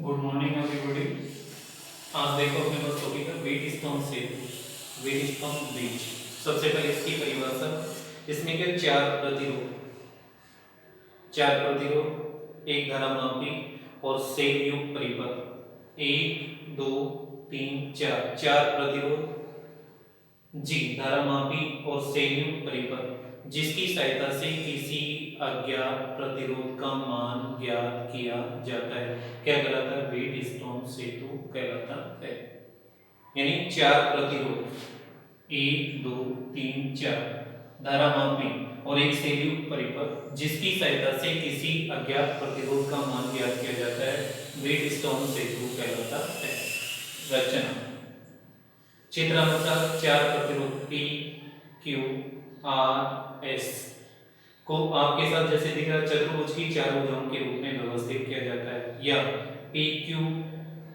Good morning everybody. आज देखो अपने पास टॉपिक है वेट स्टोन से वेट स्टोन ब्रिज। सबसे पहले इसकी परिभाषा, इसमें क्या चार प्रतिरोध, एक धारामापी और सेल युक्त परिपथ, एक दो तीन चार, चार प्रतिरोध जी धारामापी और सेल युक्त परिपथ जिसकी सहायता से किसी अज्ञात प्रतिरोध का मान ज्ञात किया जाता है, क्या कहलाता है? वेट स्टोन सेतु कहलाता है। यानी चार प्रतिरोध, एक दो तीन चार, धारामापी और एक सेल युक्त परिपथ जिसकी सहायता से किसी अज्ञात प्रतिरोध का मान ज्ञात किया जाता है, वेट स्टोन सेतु कहलाता है। रचना चित्रानुसार चार प्रतिरोध P, Q, R, S को आपके साथ जैसे दिख रहा चतुर्भुज की चार भुजाओं के रूप में व्यवस्थित किया जाता है, या P, Q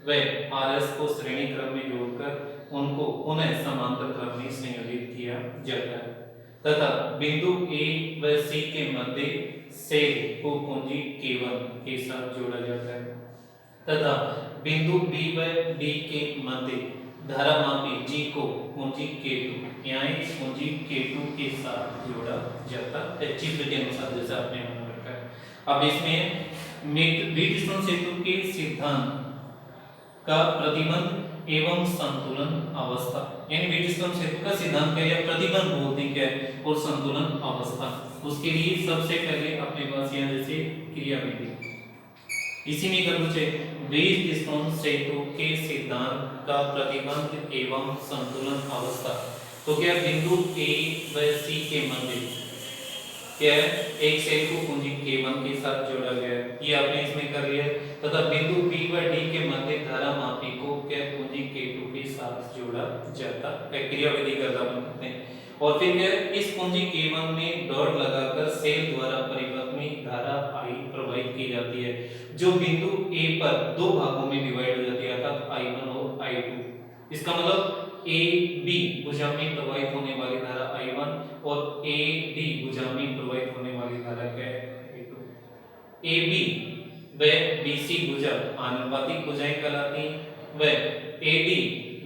व RS को श्रेणी क्रम में जोड़कर उनको पुनः समांतर क्रम में संयोजित किया जाता है तथा बिंदु A व C के मध्य सेल को कुंजी K1 के साथ जोड़ा जाता है तथा बिंदु B व D के मध्य धारामापी G को कुंजी K2 यानी कुंजी K2 के साथ जोड़ा जाता है, चित्र के अनुसार जैसा आपने मान रखा है। अब इसमें वेट स्टोन सेतु के सिद्धांत का प्रतिबंध एवं संतुलन अवस्था, यानी वेट स्टोन सेतु का सिद्धांत क्या है, प्रतिबंध बोलते हैं क्या है, और संतुलन अवस्था। उसके लिए सबसे पहले अपने पास यहाँ जैसे क्रियाविधि इसी में कर पूछे वेट स्टोन सेतु के सिद्धांत का प्रतिबंध एवं संतुलन अवस्था, तो क्या बिंदु A व C के मध्य क्या है, एक सेल को कुंजी K1 के साथ जोड़ा गया है, ये आपने इसमें कर लिया तथा बिंदु B व D के मध्य धारामापी को क्या कुंजी K2 के साथ जोड़ा जाता है। क्रियाविधि करता बनते हैं और फिर क्या इस कुंजी K1 में डॉट लगाकर सेल द्वारा परिपथ में धारा I प्रवाहित की जाती है जो बिंदु A पर दो भागों में डिवाइड हो जाती है अर्थात I1 और I2। इसका मतलब AB भुजा में प्रवाहित होने वाली धारा I1 और AD भुजा में प्रवाहित होने वाली धारा क्या है, I2। AB व BC भुजा आनुपातिक भुजाएं कहलाती हैं व AD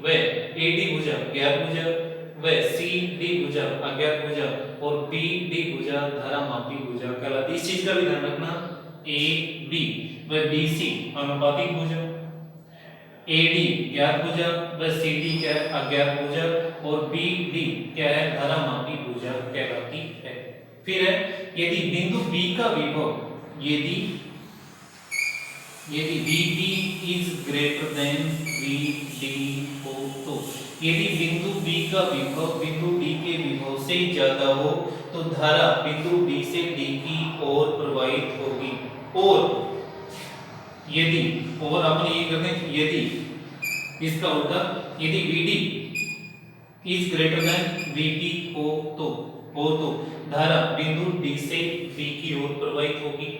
व AD भुजा ज्ञात भुजा व CD भुजा अज्ञात भुजा और BD भुजा धारामापी भुजा कहलाती है। इस चीज का भी ध्यान रखना, AB व BC आनुपातिक भुजा, AD ज्ञात भुजा व CD क्या है, अज्ञात भुजा और BD क्या है, धारामापी भुजा कहलाती है। फिर है यदि बिंदु B का विभव यदि VB is greater than VD हो, तो यदि बिंदु B का विभव बिंदु D के विभव से ज्यादा हो तो धारा बिंदु B से D की ओर प्रवाहित होगी, और अपन ये करते हैं यदि इसका उल्टा यदि VD is greater than VB हो तो धारा बिंदु D से B की ओर प्रवाहित होगी।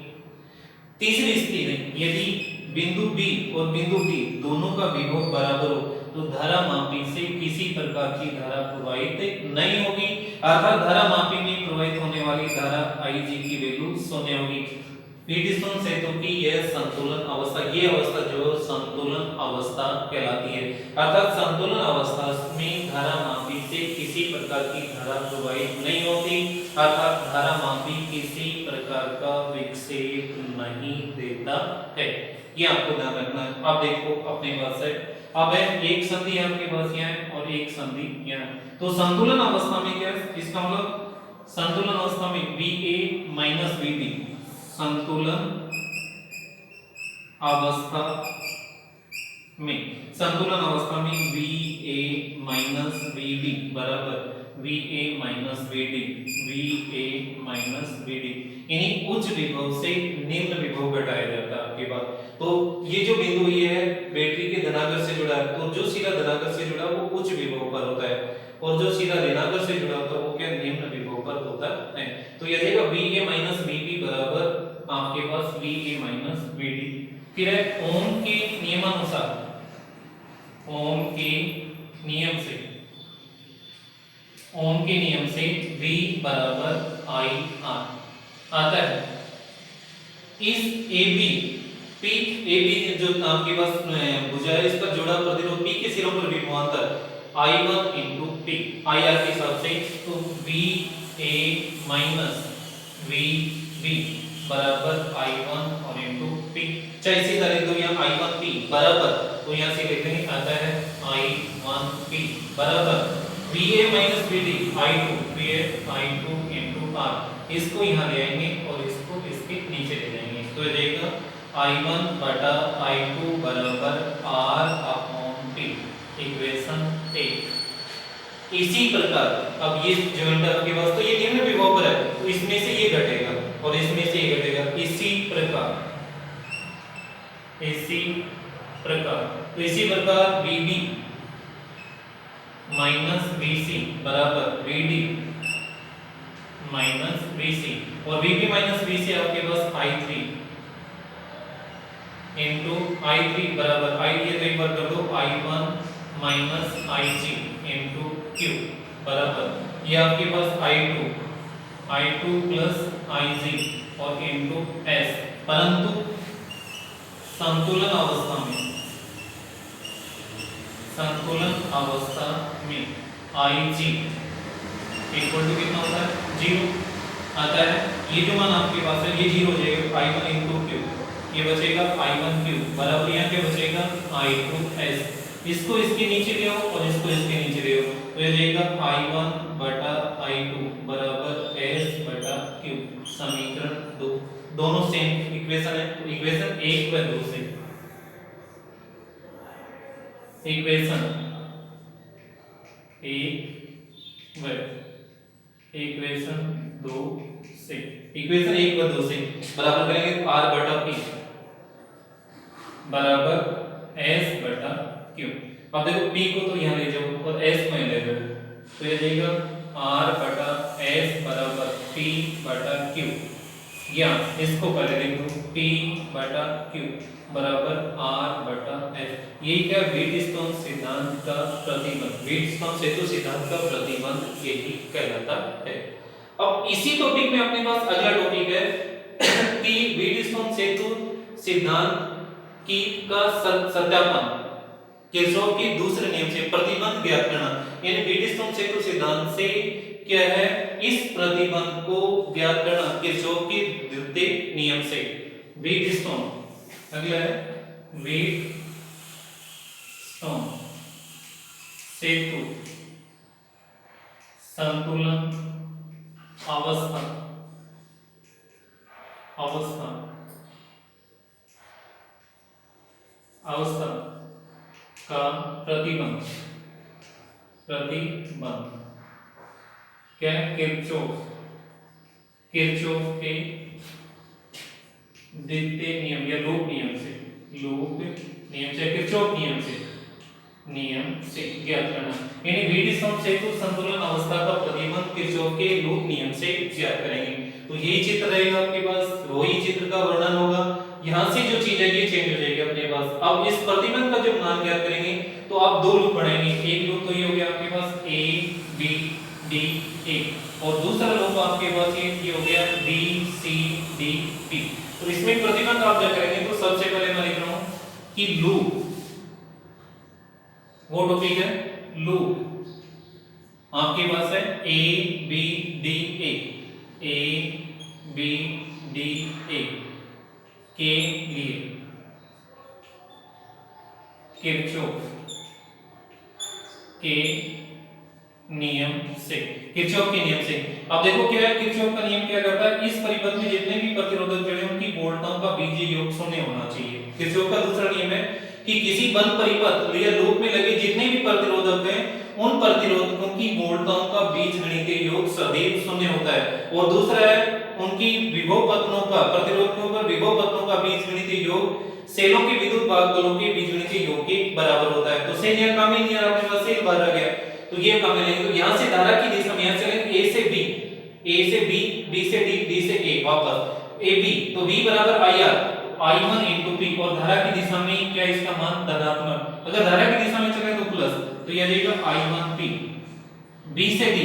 तीसरी स्थिति में यदि बिंदु B और बिंदु D दोनों का विभव बराबर हो तो धारामापी से किसी प्रकार की धारा प्रवाहित नहीं होगी अर्थात धारामापी में प्रवाहित होने वाली धारा Ig की वैल्यू 0 होगी। वेट स्टोन सेतु की यह संतुलन अवस्था, ये अवस्था जो संतुलन अवस्था कहलाती है अर्थात संतुलन अवस्था में धारामापी से किसी प्रकार की धारा प्रवाहित नहीं होती अर्थात धारामापी किसी प्रकार का विक्षेप नहीं देता है, ये आपको ध्यान रखना है। अब देखो अपने पास है, अब है एक संधि आपके पास यहाँ है और एक संधि यहाँ है, तो संतुलन अवस्था में क्या है, इसका मतलब संतुलन अवस्था में VA माइनस VB, संतुलन अवस्था में VA माइनस VB बराबर VA माइनस VD, यानी उच्च विभव से निम्न विभव घटाया जाता है आपके पास। तो ये जो बिंदु ये है बैटरी के धनागर से जुड़ा है, तो जो सीधा धनागर से जुड़ा वो उच्च विभव पर होता है और जो सीधा ऋणागर से जुड़ा होता है वो क्या निम्न विभव पर होता है। तो यह जाएगा VA माइनस VB बराबर आपके पास VA माइनस VD। फिर है ओम के नियमानुसार, ओम के नियम से V बराबर I R आता है। इस AB P ए बी जो आपके पास भुजा है, इस पर जुड़ा प्रतिरोध P के सिरों पर विभवांतर I1 into P IR के हिसाब से, तो VA minus VB बराबर I1 और into P। चाहे सीधा लिख दो यहाँ I1P बराबर, तो यहाँ से लिख देंगे आता है I1P बराबर VA minus VD I2 into R। इसको यहाँ ले आएंगे और इसको इसके नीचे ले जाएंगे, तो ये रहेगा I1 बटा I2 बराबर R अपॉन P, इक्वेशन 1। इसी प्रकार अब ये जॉइंट आपके पास, तो ये निम्न विभव पर है, तो इसमें से ये घटेगा और इसमें से ये घटेगा। इसी प्रकार VB माइनस VC बराबर VD माइनस VC, और VB माइनस VC आपके पास I3 इंटू I3 बराबर I, ये तो एक बार कर दो I1 minus IG into Q बराबर ये आपके पास I2 प्लस IG और इंटू S, परंतु संतुलन अवस्था में IG इक्वल टू कितना होता है 0 आता है। ये जो मान आपके पास है ये 0 हो जाएगा, I1 इंटू Q, ये बचेगा I1Q बराबर यहाँ क्या बचेगा I2S। इसको इसके नीचे ले आओ और इसको इसके नीचे ले आओ, तो ये जाएगा I1 बटा I2 बराबर S बटा Q। समीकरण 2, दोनों सेम इक्वेशन है, तो इक्वेशन 1 व 2 से इक्वेशन 1 व 2 से बराबर करेंगे R बटा P बराबर S बटा Q। अब देखो P को तो यहाँ ले जाओ और S को यहाँ ले जाओ, तो ये जाएगा R बटा S बराबर P बटा Q, या इसको पहले लिख दो P बटा Q बराबर R बटा S। ये क्या व्हीटस्टोन सिद्धांत का प्रतिबंध, व्हीटस्टोन सेतु सिद्धांत का प्रतिबंध यही कहलाता है। अब इसी टॉपिक में अपने पास अगला टॉपिक है कि व्हीटस्टोन सेतु सिद्धांत की का सत्यापन, किरचॉफ के दूसरे नियम से प्रतिबंध ज्ञात करना। यानी व्हीटस्टोन सेतु सिद्धांत से क्या है, इस प्रतिबंध को ज्ञात करना किरचॉफ के द्वितीय नियम से। व्हीटस्टोन अगला है व्हीटस्टोन सेतु संतुलन अवस्था का प्रतिबंध क्या है, किरचॉफ के द्वितीय नियम या लूप नियम से किरचॉफ नियम से ज्ञात करना। यानी व्हीटस्टोन सेतु संतुलन अवस्था का प्रतिबंध किरचॉफ के लूप नियम से ज्ञात करेंगे। तो यही चित्र रहेगा आपके पास, वही चित्र का वर्णन होगा, यहाँ से जो चीज है ये चेंज हो जाएगी अपने पास। अब इस प्रतिबंध का जब मान ज्ञात करेंगे तो आप दो लूप बढ़ाएंगे, एक लूप तो ये हो गया आपके पास A B D A, और दूसरा लूप आपके पास ये हो गया B C D P। तो इसमें प्रतिबंध आप जब करेंगे तो सबसे पहले मैं लिख रहा हूं कि लूप, वो टॉपिक है लूप आपके पास है A B D A के लिए किरचॉफ के नियम से। अब देखो क्या है, किरचॉफ का नियम क्या करता है, इस परिपथ में जितने भी प्रतिरोधक जुड़े हैं उनकी वोल्टाओं का बीजीय योग शून्य होना चाहिए। किरचॉफ का दूसरा नियम है कि किसी बंद परिपथ या लूप में लगे जितने भी प्रतिरोधक हैं उन प्रतिरोधकों की वोल्टाओं का बीजगणितीय योग सदैव शून्य होता है। और दूसरा है उनकी विभव पत्रों का, प्रतिरोधकों पर विभव पत्रों का बीजगणितीय योग सेलों के विद्युत भागफलों के बीजगणितीय योग के बराबर होता है। तो सेल या कामिल नियम आपके पास सेल बाहर आ गया, तो ये कामिल है। तो यहां से धारा की दिशा में यहां चलेंगे A से B, B से D, D से A, वापस AB, तो V बराबर IR, I1 into P, और धारा की दिशा में क्या इसका मान धनात्मक, अगर धारा की दिशा में चले तो प्लस, तो यह जाएगा I1P। B से D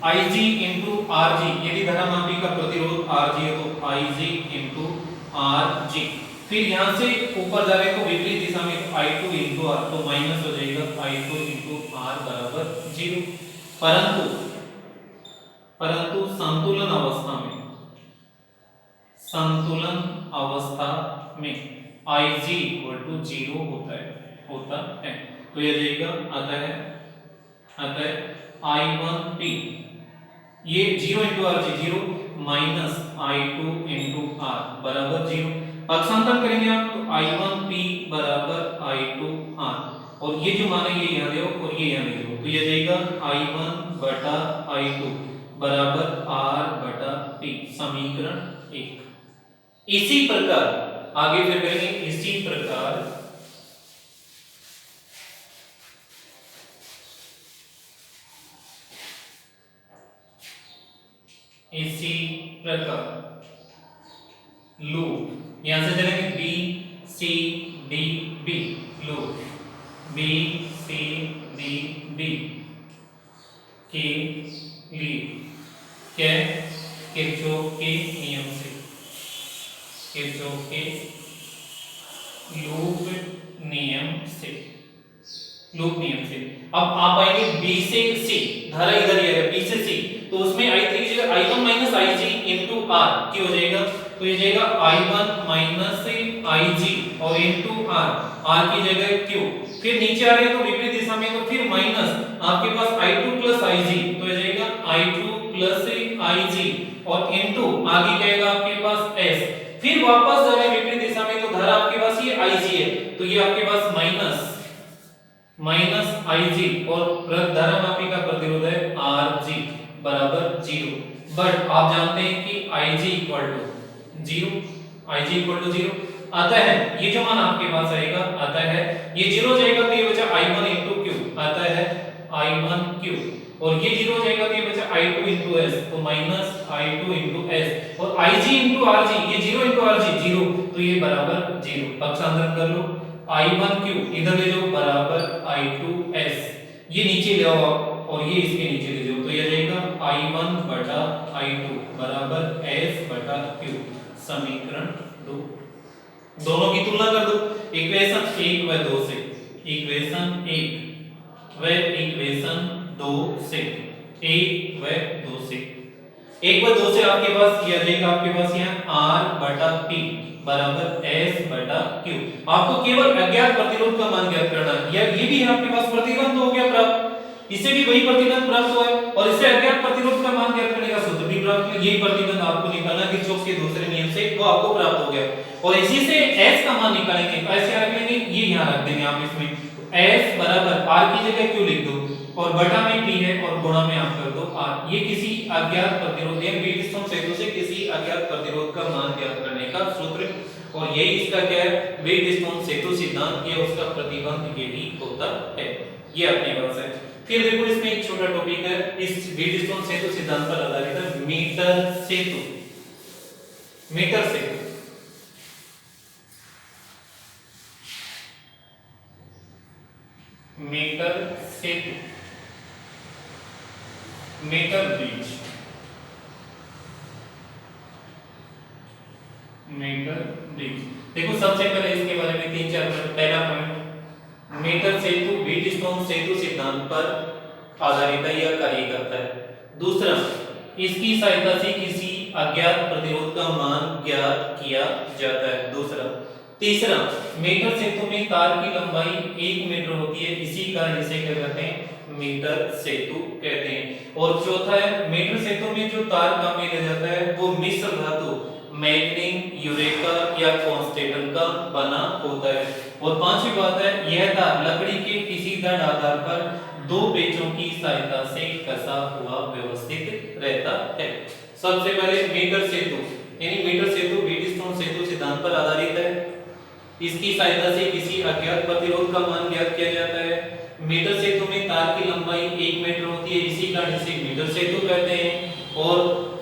IG into RG, यदि धनामापी का प्रतिरोध RG है तो IG into RG फिर यहां से ऊपर जा रहे हैं तो विपरीत दिशा में I2 इंटू आर, तो माइनस हो जाएगा I2 इंटू आर बराबर 0। परंतु संतुलन अवस्था में Ig इक्वल टू 0 होता है। तो यह जाएगा अतः I1P ये 0 into R 0 minus I2 into R बराबर 0। पक्षांतर करेंगे आप तो I1P बराबर I2R, और ये जो मान है ये यहाँ दो और ये यहाँ दो, तो ये जाएगा I1 बटा I2 बराबर R बटा P, समीकरण 1। इसी प्रकार आगे फिर करेंगे, इसी प्रकार लूप यहां से चलेंगे B C D B, loop B C D B के लिए क्या किरचॉफ के नियम से, किरचॉफ के लूप नियम से अब आप आएंगे B से C, धारा इधर ही है B से C, तो उसमें I3 की जगह I1 minus IG into R क्या हो जाएगा, तो ये जाएगा I1 माइनस IG और इंटू R की जगह Q, फिर नीचे आ रहे हैं तो विपरीत दिशा में, तो फिर माइनस आपके पास I2 प्लस IG, तो ये जाएगा I2 प्लस IG और इंटू आगे क्या आएगा आपके पास S, फिर वापस जा रहे हैं विपरीत दिशा में, तो धारा आपके पास ये IG है, तो ये आपके पास माइनस IG और धारा मापी का प्रतिरोध है RG बराबर 0। बट आप जानते हैं कि IG इक्वल टू 0, अतः ये जो मान आपके पास आएगा, अतः ये 0 जाएगा तो ये बचा I1 into Q, अतः I1Q, और ये 0 जाएगा तो ये बचा I2 into S, तो माइनस I2 into S, और IG into RG, ये 0 into RG 0, तो ये बराबर 0। पक्षांतर कर लो, I1Q इधर ले जाओ बराबर I2S, ये नीचे ले आओ और ये इसके नीचे ले जाओ, तो ये जाएगा I1 बटा I2 बराबर S बटा Q, समीकरण 2। दोनों की तुलना कर दो, इक्वेशन 1 व 2 से, इक्वेशन 1 व इक्वेशन 2 से, 1 व 2 से, 1 व 2 से आपके पास ये आ जाएगा, आपके पास यहाँ R बटा P बराबर S बटा Q। आपको केवल अज्ञात प्रतिरोध का मान ज्ञात करना है, या ये भी आपके पास प्रतिबंध हो गया प्राप्त, इससे भी वही प्रतिबंध प्राप्त हुआ है, और इससे अज्ञात प्रतिरोध का मान ज्ञात करने का सूत्र भी प्राप्त हुआ। यही प्रतिबंध आपको निकालना किरचॉफ के दूसरे नियम से, वो आपको प्राप्त हो गया, और इसी से S का मान निकालेंगे, S क्या रख लेंगे, ये यहां रख देंगे आप इसमें, S बराबर R की जगह Q लिख दो, और बटा में P है और गुणा में आप कर दो R। ये किसी अज्ञात प्रतिरोध या व्हीटस्टोन सेतु से किसी अज्ञात प्रतिरोध का मान ज्ञात करने का सूत्र, और यही इसका क्या है, व्हीटस्टोन सेतु सिद्धांत, ये उसका प्रतिबंध यही होता है। ये अपनी बात है। फिर देखो इसमें एक छोटा टॉपिक है, इस व्हीटस्टोन सेतु सिद्धांत पर आधारित है, मीटर सेतु। मीटर सेतु मीटर ब्रिज, देखो सबसे पहले इसके बारे में 3-4 मिनट। पहला पॉइंट, मीटर सेतु व्हीटस्टोन सेतु सिद्धांत पर आधारित है या कार्य करता है। दूसरा, इसकी सहायता से किसी अज्ञात प्रतिरोध का मान ज्ञात किया जाता है। दूसरा, तीसरा, मीटर सेतु में तार की लंबाई 1 मीटर होती है, इसी कारण इसे क्या कहते हैं, मीटर सेतु कहते हैं। और चौथा है, मीटर सेतु में जो तार काम में लिया जाता है वो मिश्र धातु मैग्नीज, यूरेका या कॉन्स्टेंटन का बना होता है। और पांचवी बात है, यह तार लकड़ी के किसी दृढ़ आधार पर 2 पेचों की सहायता से कसा हुआ व्यवस्थित रहता है। सबसे पहले मीटर सेतु, यानी मीटर सेतु व्हीटस्टोन सेतु सिद्धांत पर आधारित है। इसकी सहायता से किसी अज्ञात प्रतिरोध का मान ज्ञात किया जाता है। मीटर सेतु में तार की लंबाई 1 मीटर होती है, इसी कारण इसे मीटर सेतु कहते हैं। और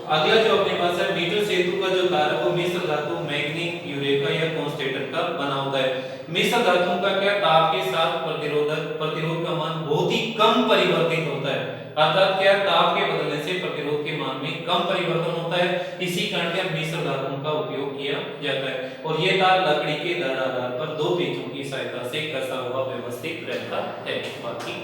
अगला जो अपने पास है, मीटर सेतु का जो तार है वो मिश्र धातु मैग्नीज, यूरेका या कॉन्स्टेंटन का बना होता है। मिश्र धातुओं का क्या, ताप के साथ प्रतिरोध का मान बहुत ही कम परिवर्तित होता है, अर्थात क्या, ताप के बदलने से प्रतिरोध के मान में कम परिवर्तन होता है, इसी कारण क्या मिश्र धातुओं का उपयोग किया जाता है। और ये तार लकड़ी के धराधार पर दो पेचों की सहायता से कसा हुआ व्यवस्थित रहता है। बाकी